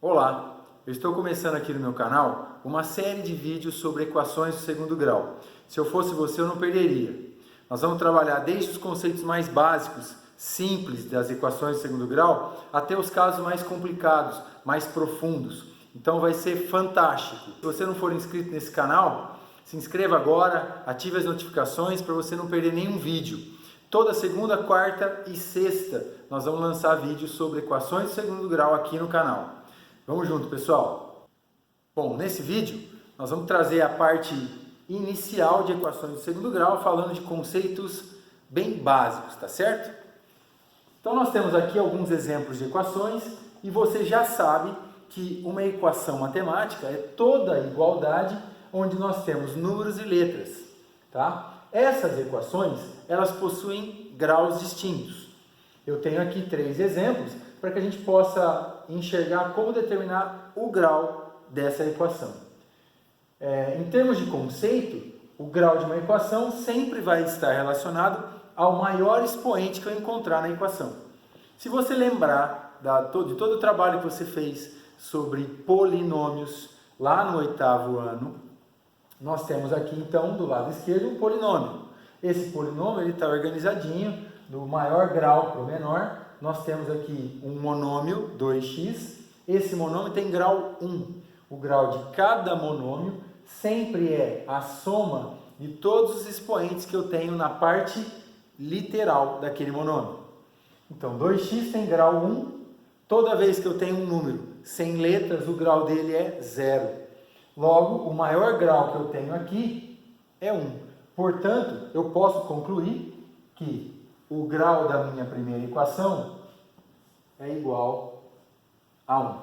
Olá, eu estou começando aqui no meu canal uma série de vídeos sobre equações do segundo grau. Se eu fosse você, eu não perderia. Nós vamos trabalhar desde os conceitos mais básicos, simples das equações do segundo grau, até os casos mais complicados, mais profundos. Então vai ser fantástico. Se você não for inscrito nesse canal, se inscreva agora, ative as notificações para você não perder nenhum vídeo. Toda segunda, quarta e sexta nós vamos lançar vídeos sobre equações do segundo grau aqui no canal. Vamos junto, pessoal! Bom, nesse vídeo nós vamos trazer a parte inicial de equações do segundo grau, falando de conceitos bem básicos, tá certo? Então nós temos aqui alguns exemplos de equações e você já sabe que uma equação matemática é toda a igualdade onde nós temos números e letras, tá? Essas equações, elas possuem graus distintos. Eu tenho aqui 3 exemplos para que a gente possa enxergar como determinar o grau dessa equação. Em termos de conceito, o grau de uma equação sempre vai estar relacionado ao maior expoente que eu encontrar na equação. Se você lembrar de todo o trabalho que você fez sobre polinômios lá no 8º ano, nós temos aqui então do lado esquerdo um polinômio. Esse polinômio está organizadinho do maior grau para o menor. Nós temos aqui um monômio 2x, esse monômio tem grau 1. O grau de cada monômio sempre é a soma de todos os expoentes que eu tenho na parte literal daquele monômio. Então 2x tem grau 1, toda vez que eu tenho um número sem letras, o grau dele é 0. Logo, o maior grau que eu tenho aqui é 1. Portanto, eu posso concluir que o grau da minha primeira equação é igual a 1.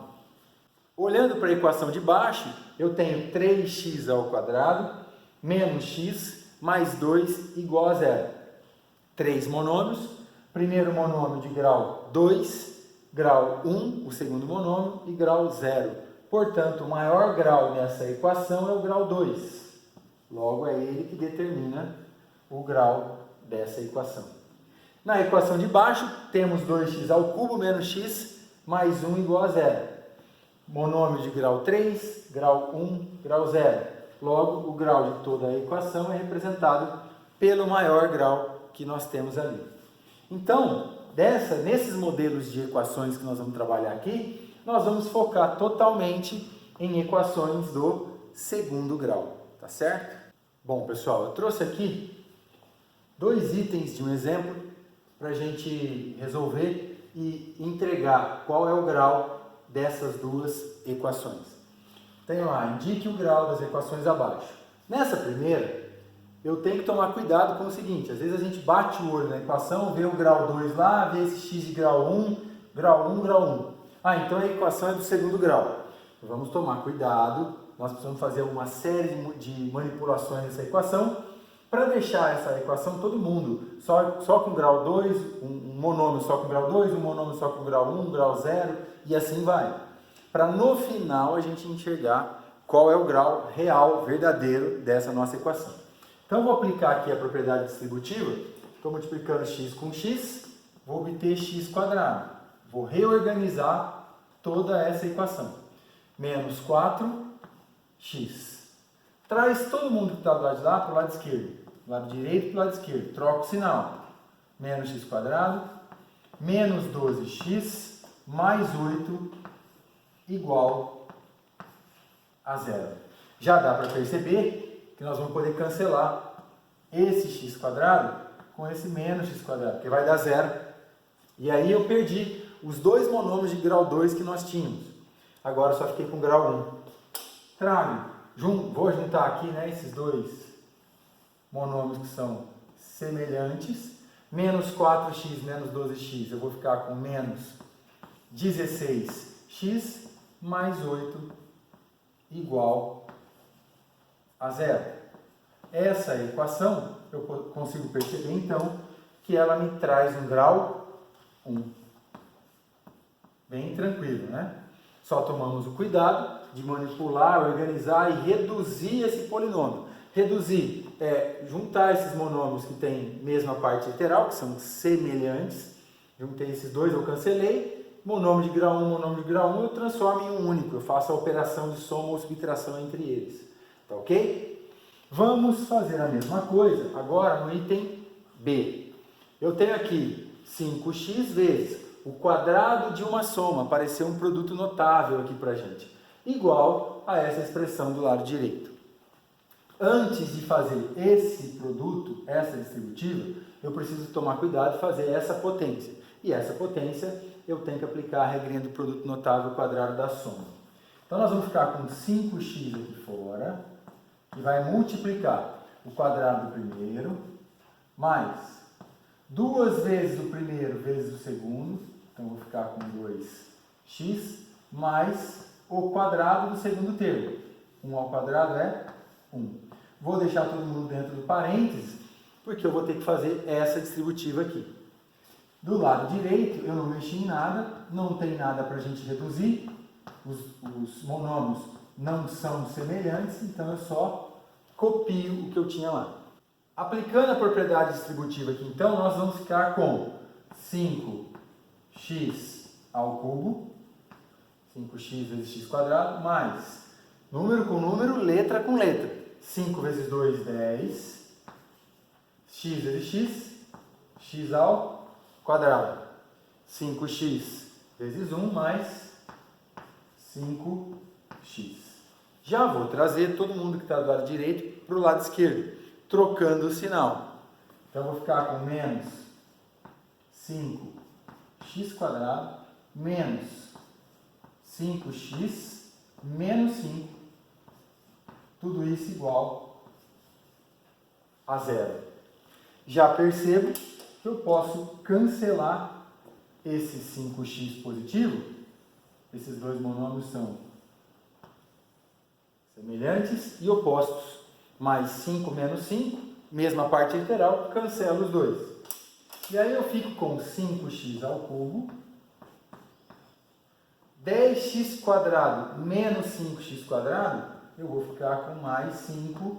Olhando para a equação de baixo, eu tenho 3x ao quadrado menos x mais 2 igual a 0. 3 monômios, primeiro monômio de grau 2, grau 1, o segundo monômio, e grau 0. Portanto, o maior grau nessa equação é o grau 2. Logo, é ele que determina o grau dessa equação. Na equação de baixo, temos 2x ao cubo menos x mais 1 igual a 0. Monômio de grau 3, grau 1, grau 0. Logo, o grau de toda a equação é representado pelo maior grau que nós temos ali. Então, nesses modelos de equações que nós vamos trabalhar aqui, nós vamos focar totalmente em equações do segundo grau, tá certo? Bom, pessoal, eu trouxe aqui 2 itens de um exemplo para a gente resolver e entregar qual é o grau dessas duas equações. Tem lá, indique o grau das equações abaixo. Nessa primeira, eu tenho que tomar cuidado com o seguinte, às vezes a gente bate o olho na equação, vê o grau 2 lá, vê esse x de grau 1, grau 1, grau 1. Ah, então a equação é do segundo grau. Vamos tomar cuidado, nós precisamos fazer uma série de manipulações nessa equação, para deixar essa equação todo mundo, só com grau 2, um monômio só com grau 2, um monômio só com grau 1, grau 0, e assim vai. Para no final a gente enxergar qual é o grau real, verdadeiro dessa nossa equação. Então eu vou aplicar aqui a propriedade distributiva, estou multiplicando x com x, vou obter x quadrado. Vou reorganizar toda essa equação. Menos 4x. Traz todo mundo que está do lado de lá para o lado esquerdo. Do lado direito para o lado esquerdo. Troca o sinal. Menos x quadrado. Menos 12x mais 8 igual a 0. Já dá para perceber que nós vamos poder cancelar esse x quadrado com esse menos x quadrado, porque vai dar 0. E aí eu perdi os 2 monômios de grau 2 que nós tínhamos. Agora eu só fiquei com grau 1. Trago. Vou juntar aqui, né, esses 2 monômios que são semelhantes. Menos 4x menos 12x, eu vou ficar com menos 16x mais 8 igual a 0. Essa equação, eu consigo perceber então que ela me traz um grau 1. Bem tranquilo, né? Só tomamos o cuidado de manipular, organizar e reduzir esse polinômio. Reduzir é juntar esses monômios que têm mesma parte literal, que são semelhantes. Juntei esses dois, eu cancelei. monômio de grau 1, monômio de grau 1, eu transformo em um único, eu faço a operação de soma ou subtração entre eles. Tá ok? Vamos fazer a mesma coisa agora no item B. Eu tenho aqui 5x vezes o quadrado de uma soma, apareceu um produto notável aqui para a gente, igual a essa expressão do lado direito. Antes de fazer esse produto, essa distributiva, eu preciso tomar cuidado e fazer essa potência. E essa potência eu tenho que aplicar a regrinha do produto notável quadrado da soma. Então nós vamos ficar com 5x aqui fora, e vai multiplicar o quadrado do primeiro, mais 2 vezes o primeiro vezes o segundo, então eu vou ficar com 2x, mais o quadrado do segundo termo. 1 ao quadrado é 1. Vou deixar todo mundo dentro do parênteses, porque eu vou ter que fazer essa distributiva aqui. Do lado direito, eu não mexi em nada, não tem nada para a gente reduzir, os monômios não são semelhantes, então eu só copio o que eu tinha lá. Aplicando a propriedade distributiva aqui, então, nós vamos ficar com 5x ao cubo, 5x vezes x quadrado, mais número com número, letra com letra. 5 vezes 2, 10, x vezes x, x ao quadrado. 5x vezes 1 mais 5x. Já vou trazer todo mundo que está do lado direito para o lado esquerdo, trocando o sinal. Então, eu vou ficar com menos 5x quadrado menos 5x menos 5. Tudo isso igual a zero. Já percebo que eu posso cancelar esse 5x positivo. Esses dois monômios são semelhantes e opostos. Mais 5 menos 5, mesma parte literal, cancelo os dois. E aí eu fico com 5x ao cubo, 10x quadrado menos 5x quadrado, eu vou ficar com mais 5x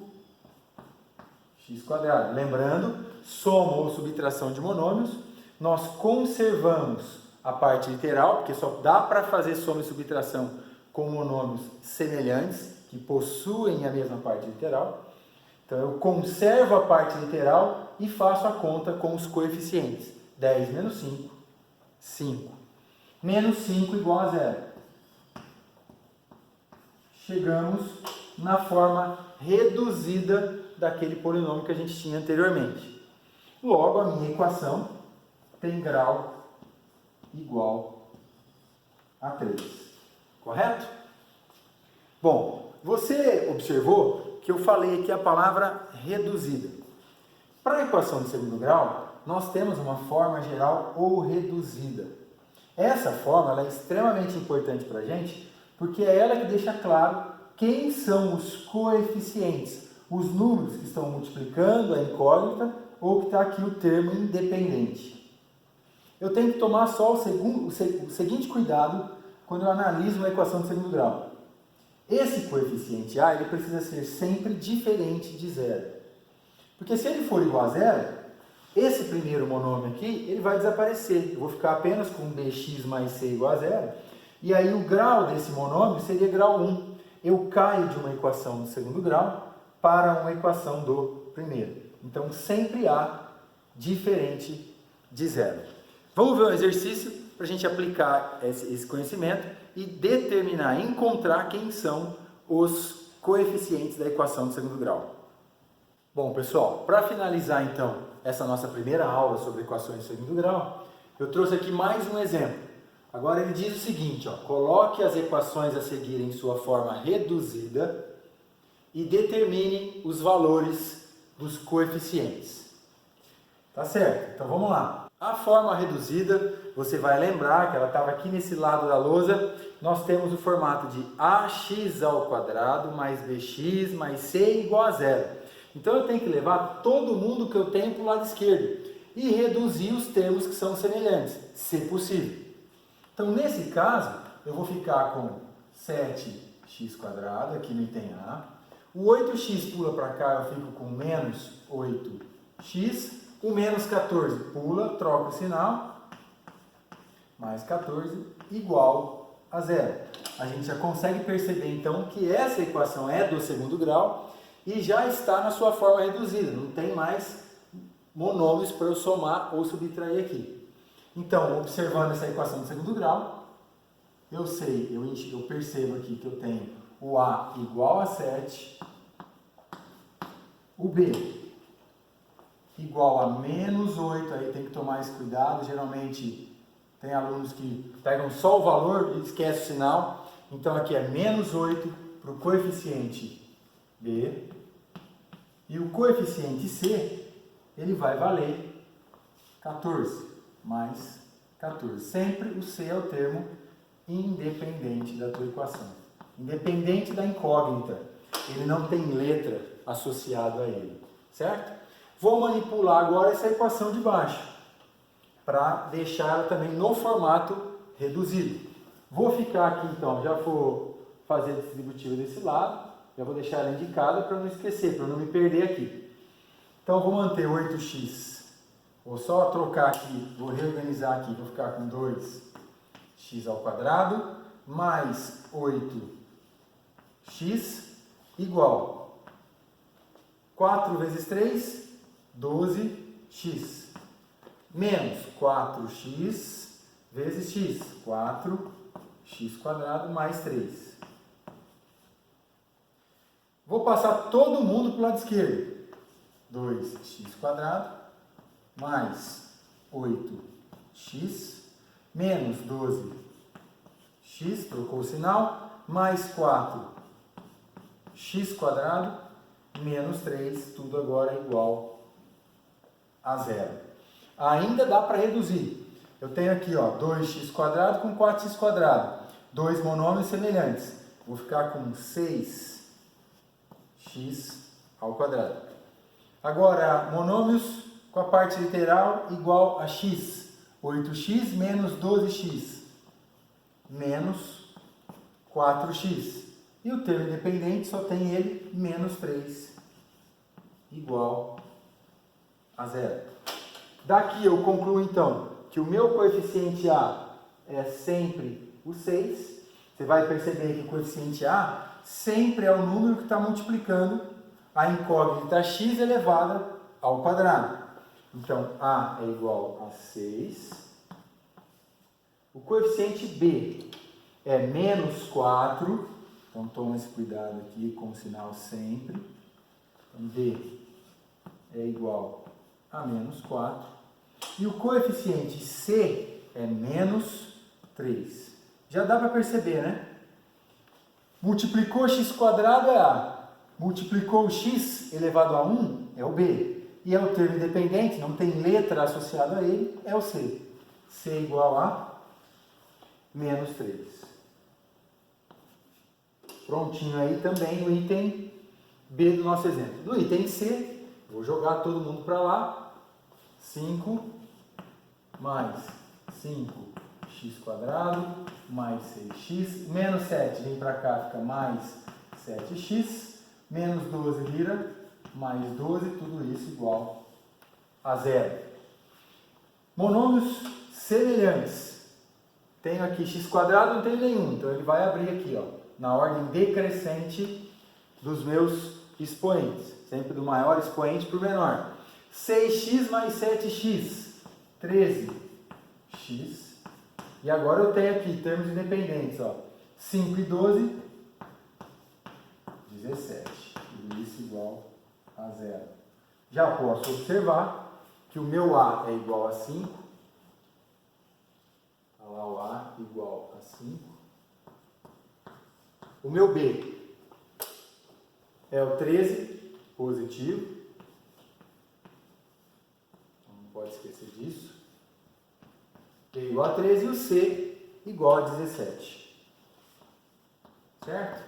quadrado. Lembrando, soma ou subtração de monômios, nós conservamos a parte literal, porque só dá para fazer soma e subtração com monômios semelhantes, que possuem a mesma parte literal. Então, eu conservo a parte literal e faço a conta com os coeficientes. 10 menos 5, 5. Menos 5 igual a zero. Chegamos na forma reduzida daquele polinômio que a gente tinha anteriormente. Logo, a minha equação tem grau igual a 3. Correto? Bom, você observou que eu falei aqui a palavra reduzida. Para a equação de segundo grau, nós temos uma forma geral ou reduzida. Essa forma ela é extremamente importante para a gente, porque é ela que deixa claro quem são os coeficientes, os números que estão multiplicando a incógnita ou que está aqui o termo independente. Eu tenho que tomar só o seguinte cuidado quando eu analiso uma equação de segundo grau. Esse coeficiente A ele precisa ser sempre diferente de zero. Porque se ele for igual a zero, esse primeiro monômio aqui ele vai desaparecer. Eu vou ficar apenas com bx mais c igual a zero. E aí o grau desse monômio seria grau 1. Eu caio de uma equação do segundo grau para uma equação do primeiro. Então sempre A diferente de zero. Vamos ver um exercício para a gente aplicar esse conhecimento e determinar, encontrar quem são os coeficientes da equação de segundo grau. Bom, pessoal, para finalizar então essa nossa primeira aula sobre equações de segundo grau, eu trouxe aqui mais um exemplo. Agora ele diz o seguinte, ó, coloque as equações a seguir em sua forma reduzida e determine os valores dos coeficientes. Tá certo? Então vamos lá. A forma reduzida, você vai lembrar que ela estava aqui nesse lado da lousa, nós temos o formato de ax ao quadrado mais bx mais c igual a zero. Então eu tenho que levar todo mundo que eu tenho para o lado esquerdo e reduzir os termos que são semelhantes, se possível. Então nesse caso, eu vou ficar com 7x quadrado, aqui no item A. O 8x pula para cá, eu fico com menos 8x. O menos 14 pula, troca o sinal. mais 14 igual a zero. A gente já consegue perceber então que essa equação é do segundo grau e já está na sua forma reduzida, não tem mais monômios para eu somar ou subtrair aqui. Então, observando essa equação do segundo grau, eu percebo aqui que eu tenho o A igual a 7, o B igual a menos 8, aí tem que tomar esse cuidado, geralmente tem alunos que pegam só o valor e esquecem o sinal, então aqui é menos 8 para o coeficiente B, e o coeficiente C, ele vai valer 14, mais 14. Sempre o C é o termo independente da tua equação. Independente da incógnita. Ele não tem letra associada a ele. Certo? Vou manipular agora essa equação de baixo. Para deixar ela também no formato reduzido. Vou ficar aqui então, já vou fazer a distributiva desse lado. Já vou deixar ela indicada para não esquecer, para não me perder aqui. Então, vou manter 8x. Vou só trocar aqui, vou reorganizar aqui. Vou ficar com 2x ao quadrado mais 8x igual 4 vezes 3, 12x. Menos 4x vezes x. 4x quadrado mais 3. Vou passar todo mundo para o lado esquerdo. 2x quadrado mais 8x menos 12x, trocou o sinal, mais 4x quadrado menos 3, tudo agora é igual a zero. Ainda dá para reduzir. Eu tenho aqui 2x quadrado com 4x quadrado, dois monômios semelhantes. Vou ficar com 6x ao quadrado. Agora, monômios com a parte literal igual a x. 8x menos 12x menos 4x. E o termo independente só tem ele, menos 3 igual a zero. Daqui eu concluo então que o meu coeficiente A é sempre o 6. Você vai perceber que o coeficiente A sempre é o número que está multiplicando a incógnita x elevada ao quadrado. Então, A é igual a 6. O coeficiente B é menos 4. Então, toma esse cuidado aqui com o sinal sempre. Então, B é igual a menos 4. E o coeficiente C é menos 3. Já dá para perceber, né? Multiplicou x quadrado é A. Multiplicou x elevado a 1 é o B. E é o termo independente, não tem letra associada a ele, é o C. C igual a menos 3. Prontinho aí também no item B do nosso exemplo. No item C, vou jogar todo mundo para lá. 5 mais 5x quadrado mais 6x, menos 7 vem para cá, fica mais 7x, menos 12 vira mais 12, tudo isso igual a zero. Monômios semelhantes. Tenho aqui x quadrado, não tenho nenhum, então ele vai abrir aqui, na ordem decrescente dos meus expoentes, sempre do maior expoente para o menor. 6x mais 7x, 13x. E agora eu tenho aqui termos independentes, 5 e 12, 17. Tudo isso igual a zero. Já posso observar que o meu A é igual a 5. Olha lá o A igual a 5. O meu B é o 13, positivo. Não pode esquecer disso. B igual a 13 e o C igual a 17. Certo?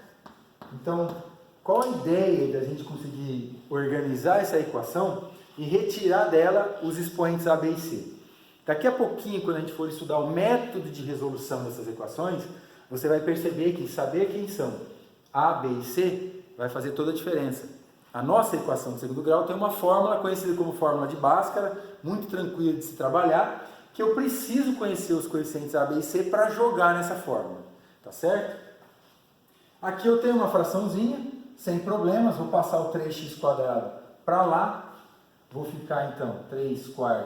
Então, qual a ideia da gente conseguir organizar essa equação e retirar dela os expoentes A, B e C? Daqui a pouquinho, quando a gente for estudar o método de resolução dessas equações, você vai perceber que saber quem são A, B e C vai fazer toda a diferença. A nossa equação de segundo grau tem uma fórmula conhecida como fórmula de Bhaskara, muito tranquila de se trabalhar, que eu preciso conhecer os coeficientes A, B e C para jogar nessa fórmula, tá certo? Aqui eu tenho uma fraçãozinha, sem problemas, vou passar o 3x² para lá, vou ficar então 3/4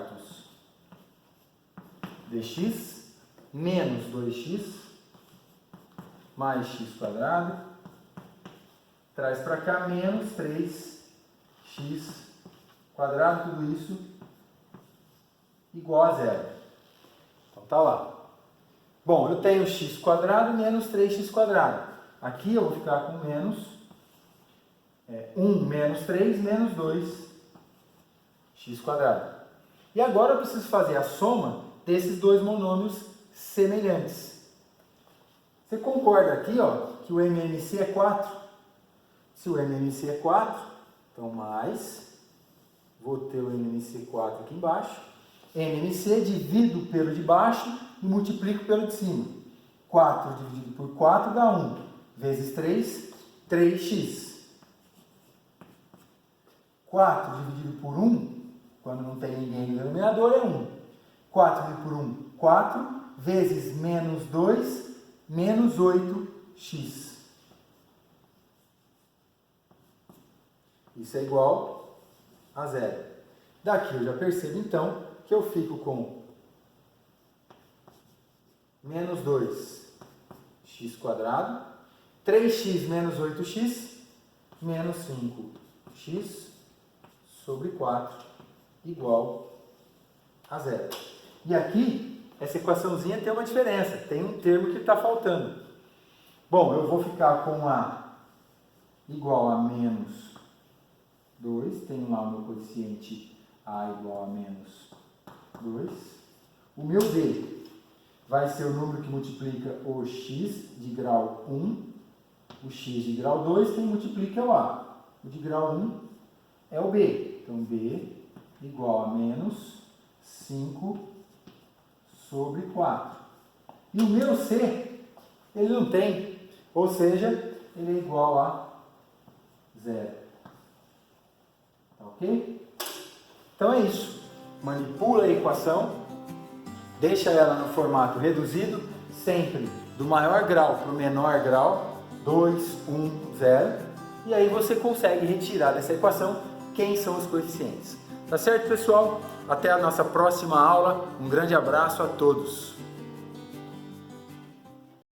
dx menos 2x mais x², traz para cá menos 3x², tudo isso igual a zero. Então tá lá. Bom, eu tenho x² menos 3x². Aqui eu vou ficar com menos 1 menos 3 menos 2x². E agora eu preciso fazer a soma desses dois monômios semelhantes. Você concorda aqui, ó, que o MMC é 4? Se o MMC é 4, então mais, vou ter o MMC 4 aqui embaixo. MMC divido pelo de baixo e multiplico pelo de cima. 4 dividido por 4 dá 1. Vezes 3, 3x. 4 dividido por 1, quando não tem ninguém no denominador, é 1. 4 dividido por 1, 4. Vezes menos 2, menos 8x. Isso é igual a zero. Daqui eu já percebo, então, que eu fico com menos 2x², 3x menos 8x, menos 5x sobre 4, igual a zero. E aqui, essa equaçãozinha tem uma diferença, tem um termo que está faltando. Bom, eu vou ficar com A igual a menos 2, tenho lá o meu coeficiente A igual a menos 2. O meu B vai ser o número que multiplica o x de grau 1, o x de grau 2, quem multiplica é o A. O de grau 1 é o B. Então, B igual a menos 5 sobre 4. E o meu C, ele não tem, ou seja, ele é igual a 0. Tá ok? Então é isso. Manipula a equação, deixa ela no formato reduzido, sempre do maior grau para o menor grau, 2, 1, 0, e aí você consegue retirar dessa equação quem são os coeficientes. Tá certo, pessoal? Até a nossa próxima aula. Um grande abraço a todos.